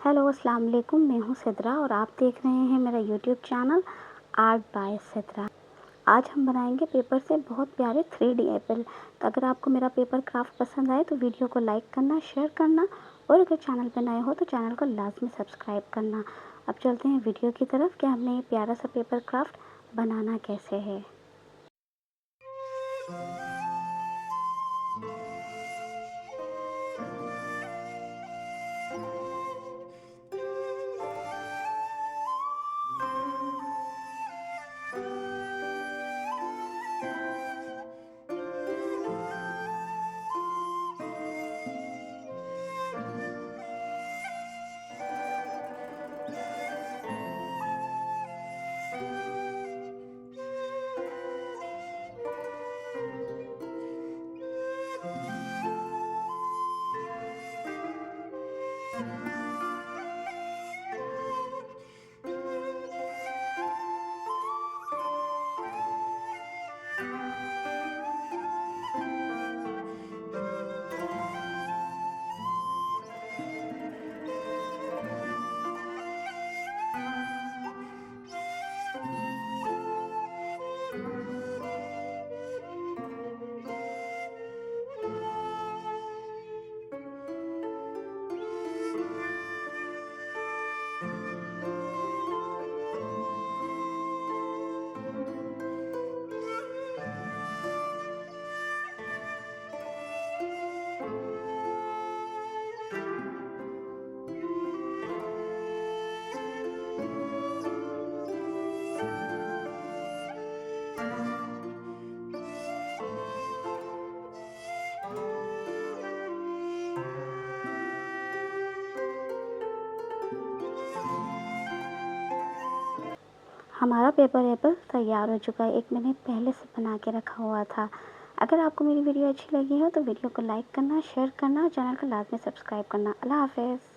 Hello अस्सलाम वालेकुम, मैं हूँ सिद्रा और आप देख रहे हैं मेरा YouTube channel art bye Sidra. आज हम बनाएंगे पेपर से बहुत प्यारे 3D एप्पल। तो अगर आपको मेरा पेपर क्राफ्ट पसंद आए तो वीडियो को लाइक करना, शेयर करना और अगर चैनल पर नए हो तो चैनल को लाजमी सब्सक्राइब करना। अब चलते हैं वीडियो की तरफ कि हमने ये प्यारा सा पेपर क्राफ्ट बनाना कैसे है। हमारा पेपर एप्पल तैयार हो चुका है। एक मैंने पहले से बना के रखा हुआ था। अगर आपको मेरी वीडियो अच्छी लगी हो तो वीडियो को लाइक करना, शेयर करना और चैनल को लाजमी सब्सक्राइब करना। अल्लाह हाफ़िज़।